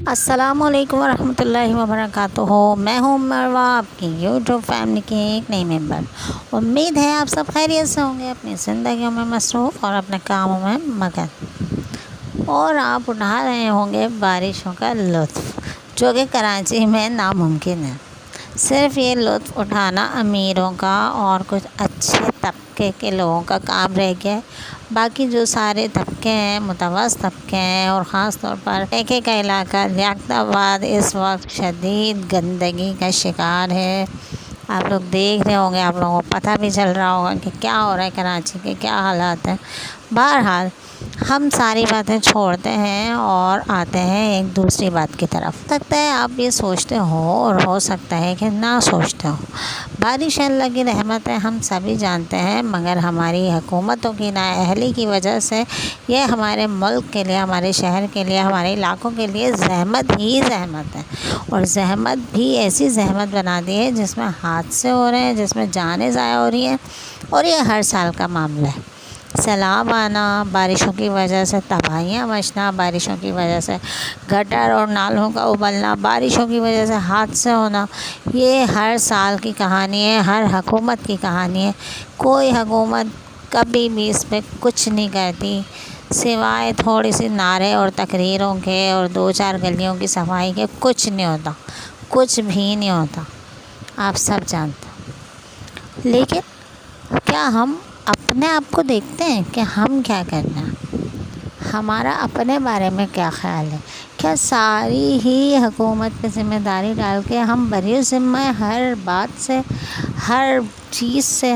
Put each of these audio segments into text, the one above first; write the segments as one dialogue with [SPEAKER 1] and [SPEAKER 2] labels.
[SPEAKER 1] السلام علیکم ورحمۃ اللہ وبرکاتہ۔ میں ہوں مروہ، آپ کی یوٹیوب فیملی کی ایک نئی ممبر۔ امید ہے آپ سب خیریت سے ہوں گے، اپنی زندگیوں میں مصروف اور اپنے کاموں میں مگن، اور آپ اٹھا رہے ہوں گے بارشوں کا لطف، جو کہ کراچی میں ناممکن ہے۔ صرف یہ لطف اٹھانا امیروں کا اور کچھ اچھے طبقے کے لوگوں کا کام رہ گیا ہے۔ باقی جو سارے طبقے ہیں، متوسط طبقے ہیں، اور خاص طور پر ایک کا علاقہ لیاقت آباد اس وقت شدید گندگی کا شکار ہے۔ آپ لوگ دیکھ رہے ہوں گے، آپ لوگوں کو پتہ بھی چل رہا ہوگا کہ کیا ہو رہا ہے، کراچی کے کیا حالات ہیں۔ بہرحال ہم ساری باتیں چھوڑتے ہیں اور آتے ہیں ایک دوسری بات کی طرف۔ سکتا ہے آپ یہ سوچتے ہو اور ہو سکتا ہے کہ نہ سوچتے ہو۔ بارش اللہ کی رحمت ہے، ہم سبھی جانتے ہیں، مگر ہماری حکومتوں کی نااہلی کی وجہ سے یہ ہمارے ملک کے لیے، ہمارے شہر کے لیے، ہمارے علاقوں کے لیے زحمت ہی زحمت ہے، اور زحمت بھی ایسی زحمت بنا دی ہے جس میں حادثے ہو رہے ہیں، جس میں جانیں ضائع ہو رہی ہیں، اور یہ ہر سال کا معاملہ ہے۔ سیلاب آنا، بارشوں کی وجہ سے تباہیاں مچنا، بارشوں کی وجہ سے گٹر اور نالوں کا ابلنا، بارشوں کی وجہ سے حادثے ہونا، یہ ہر سال کی کہانی ہے، ہر حکومت کی کہانی ہے۔ کوئی حکومت کبھی بھی اس پہ کچھ نہیں کرتی، سوائے تھوڑی سی نعرے اور تقریروں کے اور دو چار گلیوں کی صفائی کے کچھ نہیں ہوتا، کچھ بھی نہیں ہوتا، آپ سب جانتے ہیں۔ لیکن کیا ہم اپنے آپ کو دیکھتے ہیں کہ ہم کیا کرنا ہے، ہمارا اپنے بارے میں کیا خیال ہے؟ کیا ساری ہی حکومت پہ ذمہ داری ڈال کے ہم بری ذمہ ہیں ہر بات سے، ہر چیز سے،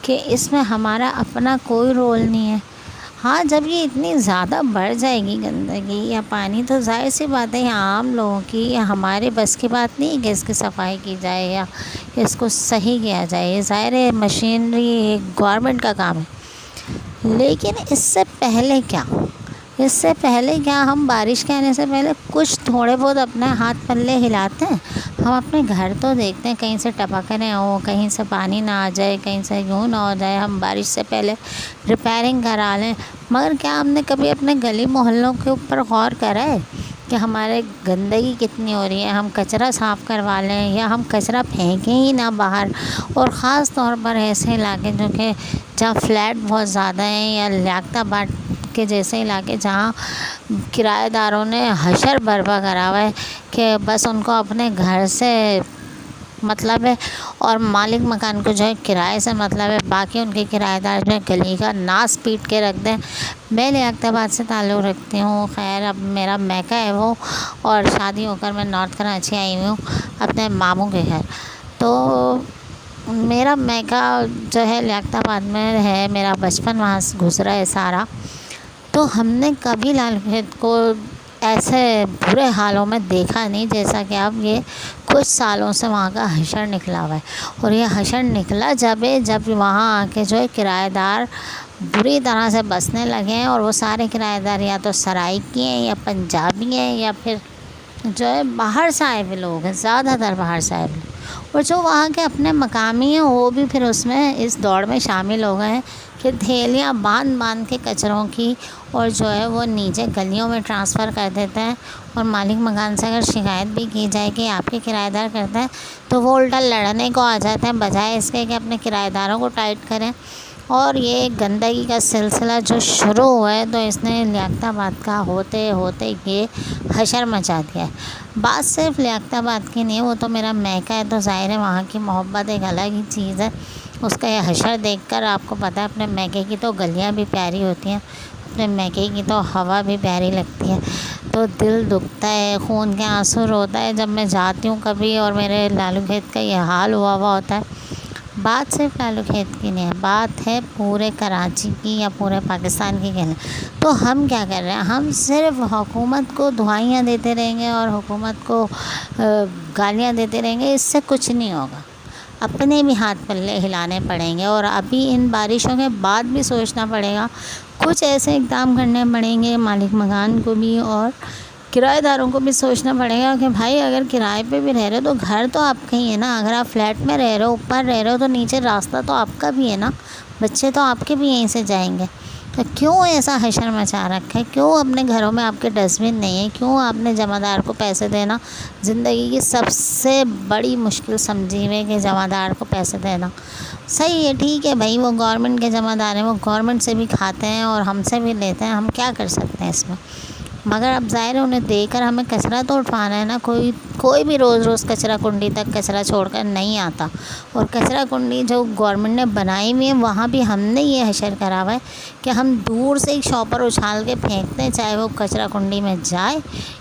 [SPEAKER 1] کہ اس میں ہمارا اپنا کوئی رول نہیں ہے؟ ہاں، جب یہ اتنی زیادہ بڑھ جائے گی گندگی یا پانی، تو ظاہر سی بات ہے یہ عام لوگوں کی یا ہمارے بس کی بات نہیں ہے کہ اس کی صفائی کی جائے یا اس کو صحیح کیا جائے۔ یہ ظاہر ہے مشینری ایک گورنمنٹ کا کام ہے۔ لیکن اس سے پہلے کیا ہم بارش کے آنے سے پہلے کچھ تھوڑے بہت اپنے ہاتھ پلے ہلاتے ہیں؟ ہم اپنے گھر تو دیکھتے ہیں، کہیں سے ٹپکنے ہو، کہیں سے پانی نہ آ جائے، کہیں سے یوں نہ ہو جائے، ہم بارش سے پہلے ریپیرنگ کرا لیں۔ مگر کیا ہم نے کبھی اپنے گلی محلوں کے اوپر غور کرا ہے کہ ہمارے گندگی کتنی ہو رہی ہے؟ ہم کچرا صاف کروا لیں یا ہم کچرا پھینکیں ہی نہ باہر، اور خاص طور پر ایسے علاقے جو کہ جہاں فلیٹ بہت زیادہ ہیں، یا لیاقت آباد کے جیسے علاقے جہاں کرایہ داروں نے حشر برپا کرا ہوا ہے کہ بس ان کو اپنے گھر سے مطلب ہے، اور مالک مکان کو جو ہے کرائے سے مطلب ہے، باقی ان کے کرایہ دار جو ہے گلی کا ناس پیٹ کے رکھ دیں۔ میں لیاقت آباد سے تعلق رکھتی ہوں، خیر اب میرا میکہ ہے وہ، اور شادی ہو کر میں نارتھ کراچی آئی ہوئی ہوں اپنے ماموں کے گھر۔ تو میرا میکہ جو ہے لیاقت آباد میں ہے، میرا بچپن وہاں سے گزرا ہے سارا۔ تو ہم نے کبھی لال کھیت کو ایسے برے حالوں میں دیکھا نہیں جیسا کہ اب یہ کچھ سالوں سے وہاں کا حشر نکلا ہوا ہے۔ اور یہ حشر نکلا جب وہاں آ کے جو ہے کرایہ دار بری طرح سے بسنے لگے ہیں، اور وہ سارے کرایہ دار یا تو سرائکی ہیں یا پنجابی ہیں یا پھر جو ہے باہر سے آئے ہوئے لوگ ہیں، زیادہ تر باہر سے آئے ہوئے، اور جو وہاں کے اپنے مقامی ہیں وہ بھی پھر اس میں اس دوڑ میں شامل ہو گئے ہیں کہ تھیلیاں باندھ کے کچروں کی، اور جو ہے وہ نیچے گلیوں میں ٹرانسفر کر دیتے ہیں۔ اور مالک مکان سے اگر شکایت بھی کی جائے کہ آپ کے کرایہ دار کرتے ہیں، تو وہ الٹا لڑنے کو آ جاتے ہیں، بجائے اس کے کہ اپنے کرایہ داروں کو ٹائٹ کریں۔ اور یہ گندگی کا سلسلہ جو شروع ہوا ہے، تو اس نے لیاقت آباد کا ہوتے ہوتے یہ حشر مچا دیا ہے۔ بات صرف لیاقت آباد کی نہیں ہے، وہ تو میرا میکہ ہے، تو ظاہر ہے وہاں کی محبت ایک الگ ہی چیز ہے۔ اس کا یہ حشر دیکھ کر آپ کو پتہ ہے اپنے میکے کی تو گلیاں بھی پیاری ہوتی ہیں، اپنے میکے کی تو ہوا بھی پیاری لگتی ہے، تو دل دکھتا ہے، خون کے آنسو روتا ہے جب میں جاتی ہوں کبھی اور میرے لالو کھیت کا یہ حال ہوا ہوتا ہے۔ بات صرف لالو کھیت کی نہیں ہے، بات ہے پورے کراچی کی یا پورے پاکستان کی کہنا۔ تو ہم کیا کر رہے ہیں؟ ہم صرف حکومت کو دعائیاں دیتے رہیں گے اور حکومت کو گالیاں دیتے رہیں گے، اس سے کچھ نہیں ہوگا۔ اپنے بھی ہاتھ پلے ہلانے پڑیں گے، اور ابھی ان بارشوں کے بعد بھی سوچنا پڑے گا، کچھ ایسے اقدام کرنے پڑیں گے مالک مکان کو بھی اور کرایہ داروں کو بھی سوچنا پڑے گا کہ بھائی اگر کرائے پہ بھی رہ رہے ہو تو گھر تو آپ کا ہی ہے نا۔ اگر آپ فلیٹ میں رہ رہے ہو، اوپر رہ رہے ہو، تو نیچے راستہ تو آپ کا بھی ہے نا، بچے تو آپ کے بھی یہیں سے جائیں گے۔ تو کیوں ایسا حشر مچا رکھا ہے؟ کیوں اپنے گھروں میں آپ کے ڈسٹ بن نہیں ہے؟ کیوں آپ نے جمع دار کو پیسے دینا زندگی کی سب سے بڑی مشکل سمجھی ہوئے کہ جمع دار کو پیسے دینا؟ صحیح ہے، ٹھیک ہے بھائی، وہ گورنمنٹ کے جمع دار ہیں، وہ گورنمنٹ سے بھی کھاتے ہیں اور ہم سے بھی لیتے ہیں، ہم کیا کر سکتے ہیں اس میں؟ مگر اب ظاہر ہے انہیں دے کر ہمیں کچرا تو اٹھوانا ہے نا، کوئی بھی روز روز کچرا کنڈی تک کچرا چھوڑ کر نہیں آتا، اور کچرا کنڈی جو گورنمنٹ نے بنائی ہوئی ہے وہاں بھی ہم نے یہ حشر کرا ہوا ہے کہ ہم دور سے ایک شاپر اچھال کے پھینکتے ہیں، چاہے وہ کچرا کنڈی میں جائے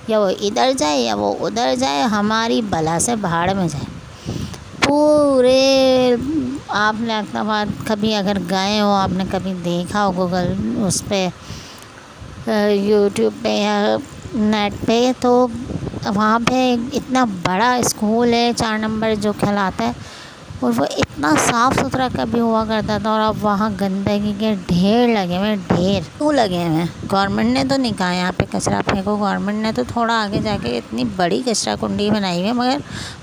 [SPEAKER 1] یا وہ ادھر جائے یا وہ ادھر جائے، ہماری بلا سے بھاڑ میں جائے۔ پورے آپ نے آباد کبھی اگر گئے ہو، آپ نے کبھی دیکھا ہو گوگل اس پہ یوٹیوب پہ یا نیٹ پہ، تو وہاں پہ اتنا بڑا اسکول ہے 4 نمبر جو کہلاتا ہے، اور وہ اتنا صاف ستھرا کبھی ہوا کرتا تھا، اور اب وہاں گندگی کے ڈھیر لگے ہوئے ہیں، ڈھیر کیوں لگے ہوئے ہیں؟ گورنمنٹ نے تو نہیں کہا یہاں پہ کچرا پھینکو، گورنمنٹ نے تو تھوڑا آگے جا کے اتنی بڑی کچرا کنڈی بنائی ہوئی ہے، مگر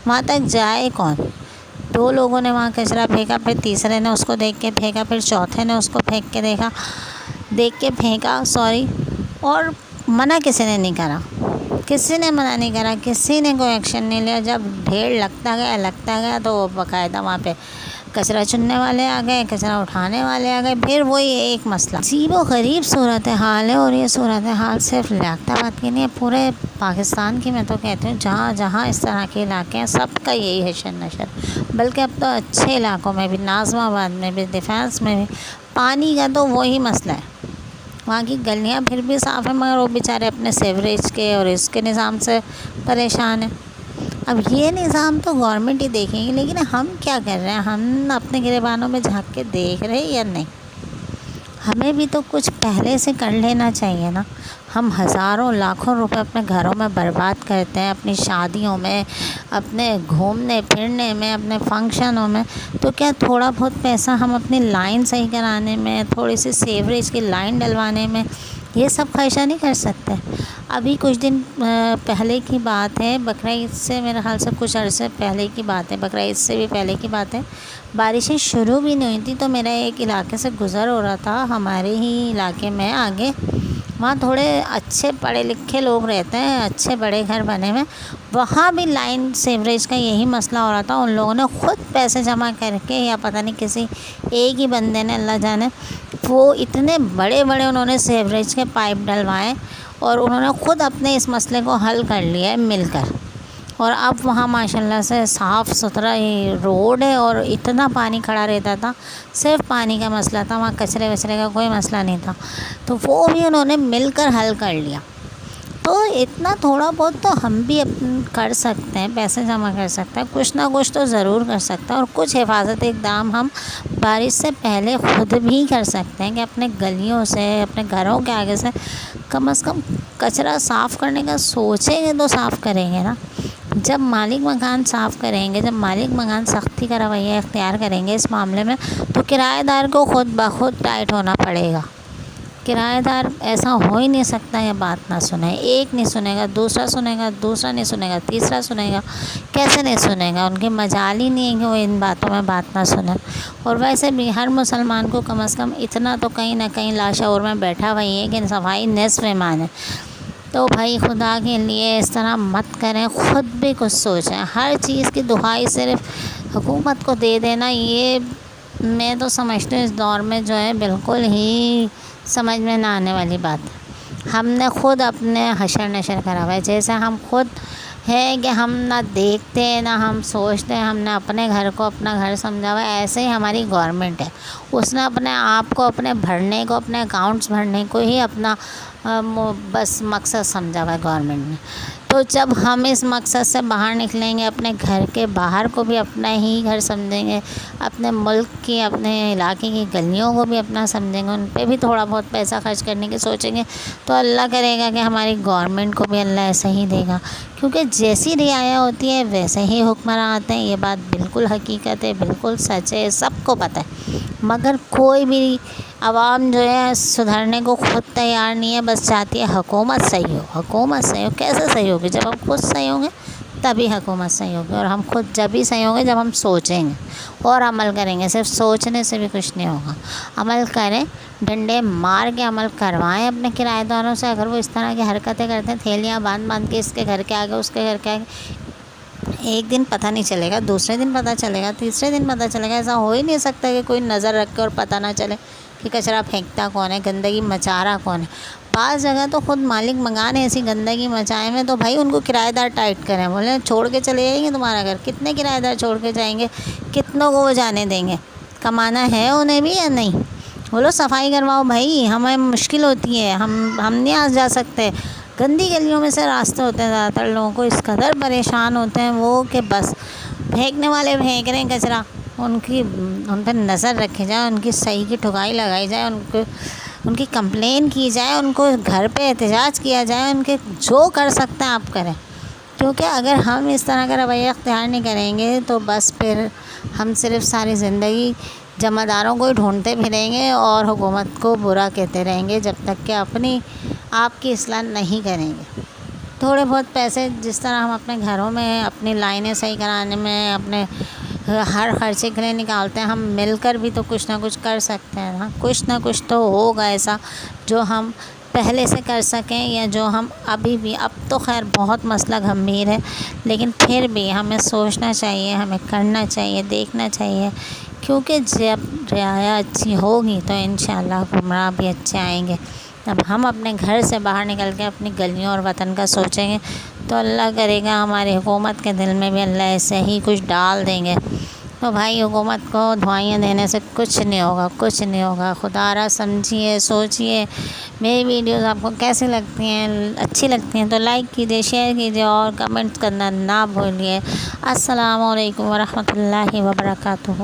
[SPEAKER 1] وہاں تک جائے کون؟ 2 لوگوں نے وہاں کچرا پھینکا، پھر تیسرے نے اس کو دیکھ کے پھینکا، پھر چوتھے نے اس کو دیکھ کے پھینکا اور منع کسی نے نہیں کرا، کسی نے منع نہیں کرا، کسی نے کوئی ایکشن نہیں لیا۔ جب ڈھیر لگتا گیا تو باقاعدہ وہاں پہ کچرا چننے والے آ گئے، کچرا اٹھانے والے آ گئے، پھر وہی ایک مسئلہ، عجیب و غریب صورتحال ہے۔ اور یہ صورتحال صرف لیاقت آباد کی نہیں ہے، پورے پاکستان کی میں تو کہتی ہوں، جہاں جہاں اس طرح کے علاقے ہیں سب کا یہی حشر نشر، بلکہ اب تو اچھے علاقوں میں بھی، ناظم آباد میں بھی، ڈیفینس میں بھی، پانی کا تو وہی مسئلہ ہے۔ وہاں کی گلیاں پھر بھی صاف ہیں، مگر وہ بیچارے اپنے سیوریج کے اور اس کے نظام سے پریشان ہیں۔ اب یہ نظام تو گورنمنٹ ہی دیکھیں گی، لیکن ہم کیا کر رہے ہیں؟ ہم اپنے گریبانوں میں جھانک کے دیکھ رہے ہیں یا نہیں؟ ہمیں بھی تو کچھ پہلے سے کر لینا چاہیے نا۔ ہم ہزاروں لاکھوں روپے اپنے گھروں میں برباد کرتے ہیں، اپنی شادیوں میں، اپنے گھومنے پھرنے میں، اپنے فنکشنوں میں، تو کیا تھوڑا بہت پیسہ ہم اپنی لائن صحیح کرانے میں، تھوڑی سی سیوریج کی لائن ڈلوانے میں یہ سب خرچہ نہیں کر سکتے؟ ابھی کچھ دن پہلے کی بات ہے، بقرعید سے میرے خیال سے کچھ عرصے پہلے کی بات ہے، بقرعید سے بھی پہلے کی بات ہے، بارشیں شروع بھی نہیں ہوئی تھی، تو میرا ایک علاقے سے گزر ہو رہا تھا، ہمارے ہی علاقے میں آگے، وہاں تھوڑے اچھے پڑھے لکھے لوگ رہتے ہیں، اچھے بڑے گھر بنے ہوئے، وہاں بھی لائن سیوریج کا یہی مسئلہ ہو رہا تھا۔ ان لوگوں نے خود پیسے جمع کر کے، یا پتہ نہیں کسی ایک ہی بندے نے، اللہ جانے، وہ اتنے بڑے بڑے انہوں نے سیوریج کے پائپ ڈلوائے، اور انہوں نے خود اپنے اس مسئلے کو حل کر لیا ہے مل کر، اور اب وہاں ماشاءاللہ سے صاف ستھرا روڈ ہے، اور اتنا پانی کھڑا رہتا تھا، صرف پانی کا مسئلہ تھا، وہاں کچرے وچرے کا کوئی مسئلہ نہیں تھا، تو وہ بھی انہوں نے مل کر حل کر لیا۔ تو اتنا تھوڑا بہت تو ہم بھی کر سکتے ہیں، پیسے جمع کر سکتے ہیں، کچھ نہ کچھ تو ضرور کر سکتے ہیں، اور کچھ حفاظتی اقدام ہم بارش سے پہلے خود بھی کر سکتے ہیں، کہ اپنے گلیوں سے، اپنے گھروں کے آگے سے کم از کم کچرا صاف کرنے کا سوچیں گے تو صاف کریں گے نا۔ جب مالک مکان صاف کریں گے، جب مالک مکان سختی کا رویہ اختیار کریں گے اس معاملے میں، تو کرایہ دار کو خود بخود ٹائٹ ہونا پڑے گا۔ کرایہ دار ایسا ہو ہی نہیں سکتا یہ بات نہ سنے، ایک نہیں سنے گا، دوسرا سنے گا، دوسرا نہیں سنے گا، تیسرا سنے گا، کیسے نہیں سنے گا؟ ان کی مجال ہی نہیں ہے کہ وہ ان باتوں میں بات نہ سنیں۔ اور ویسے بھی ہر مسلمان کو کم از کم اتنا تو کہیں نہ کہیں لاشعور میں بیٹھا وہی ہے کہ صفائی نصف ایمان ہے۔ تو بھائی خدا کے لیے اس طرح مت کریں، خود بھی کچھ سوچیں۔ ہر چیز کی دہائی صرف حکومت کو دے دینا، یہ میں تو سمجھتی ہوں اس دور میں جو ہے بالکل ہی سمجھ میں نہ آنے والی بات ہے۔ ہم نے خود اپنے حشر نشر کرا ہوا ہے، جیسے ہم خود ہے کہ ہم نہ دیکھتے نہ ہم سوچتے، ہم نے اپنے گھر کو اپنا گھر سمجھا ہوا ہے، ایسے ہی ہماری گورنمنٹ ہے، اس نے اپنے آپ کو، اپنے بھرنے کو، اپنے اکاؤنٹس بھرنے کو ہی اپنا بس مقصد سمجھا ہوا ہے گورنمنٹ نے۔ تو جب ہم اس مقصد سے باہر نکلیں گے، اپنے گھر کے باہر کو بھی اپنا ہی گھر سمجھیں گے، اپنے ملک کی، اپنے علاقے کی گلیوں کو بھی اپنا سمجھیں گے، ان پہ بھی تھوڑا بہت پیسہ خرچ کرنے کی سوچیں گے، تو اللہ کرے گا کہ ہماری گورنمنٹ کو بھی اللہ ایسے ہی دے گا، کیونکہ جیسی رعایا ہوتی ہے ویسے ہی حکمراں آتے ہیں، یہ بات بالکل حقیقت ہے، بالکل سچ ہے، سب کو پتہ ہے، مگر کوئی بھی عوام جو ہے سدھرنے کو خود تیار نہیں ہے، بس چاہتی ہے حکومت صحیح ہو، حکومت صحیح ہو۔ کیسے صحیح ہوگی؟ جب ہم خود صحیح ہوں گے تبھی حکومت صحیح ہوگی، اور ہم خود جب ہی صحیح ہوں گے جب ہم سوچیں گے اور عمل کریں گے۔ صرف سوچنے سے بھی کچھ نہیں ہوگا، عمل کریں، ڈنڈے مار کے عمل کروائیں اپنے کرایہ داروں سے۔ اگر وہ اس طرح کی حرکتیں کرتے ہیں، تھیلیاں باندھ باندھ کے اس کے گھر کے آگے اس کے گھر کے آگے، ایک دن پتہ نہیں چلے گا، دوسرے دن پتہ چلے گا، تیسرے دن پتہ چلے گا۔ ایسا ہو ہی نہیں سکتا کہ کوئی نظر رکھ کے اور پتہ نہ چلے کہ کچرا پھینکتا کون ہے، گندگی مچا رہا کون ہے۔ بعض جگہ تو خود مالک منگانے ایسی گندگی مچائے میں، تو بھائی ان کو کرایہ دار ٹائٹ کریں، بولیں چھوڑ کے چلے جائیں گے تمہارا گھر، کتنے کرایہ دار چھوڑ کے جائیں گے، کتنوں کو وہ جانے دیں گے، کمانا ہے انہیں بھی یا نہیں؟ بولو صفائی کرواؤ بھائی، ہمیں مشکل ہوتی ہے، ہم نہیں آ جا سکتے۔ گندی گلیوں میں سے راستے ہوتے ہیں، زیادہ تر لوگوں کو اس قدر پریشان ہوتے ہیں وہ کہ بس پھینکنے والے پھینک رہے ہیں کچرا، ان پہ نظر رکھی جائے، ان کی صحیح کی ٹھکائی لگائی جائے، ان کی کمپلین کی جائے، ان کو گھر پہ احتجاج کیا جائے، ان کے جو کر سکتے ہیں آپ کریں، کیونکہ اگر ہم اس طرح کا رویہ اختیار نہیں کریں گے تو بس پھر ہم صرف ساری زندگی جمع داروں کو ہی ڈھونڈتے پھریں گے اور حکومت کو برا کہتے رہیں گے، جب تک کہ اپنی آپ کی اصلاح نہیں کریں گے۔ تھوڑے بہت پیسے جس طرح ہم اپنے گھروں میں اپنی لائنیں صحیح کرانے میں، اپنے ہر خرچے کے لیے نکالتے ہیں، ہم مل کر بھی تو کچھ نہ کچھ کر سکتے ہیں نا، کچھ نہ کچھ تو ہوگا ایسا جو ہم پہلے سے کر سکیں، یا جو ہم ابھی بھی، اب تو خیر بہت مسئلہ گمبھیر ہے، لیکن پھر بھی ہمیں سوچنا چاہیے، ہمیں کرنا چاہیے، دیکھنا چاہیے، کیونکہ جب رعایا اچھی ہوگی تو انشاءاللہ حکمراں بھی اچھے آئیں گے۔ اب ہم اپنے گھر سے باہر نکل کے اپنی گلیوں اور وطن کا سوچیں گے تو اللہ کرے گا ہماری حکومت کے دل میں بھی اللہ ایسے ہی کچھ ڈال دیں گے۔ تو بھائی حکومت کو دعائیں دینے سے کچھ نہیں ہوگا، کچھ نہیں ہوگا۔ خدا را سمجھیے، سوچیے۔ میری ویڈیوز آپ کو کیسی لگتی ہیں؟ اچھی لگتی ہیں تو لائک کیجیے، شیئر کیجیے اور کمنٹس کرنا نہ بھولیے۔ السلام علیکم ورحمۃ اللہ وبرکاتہ۔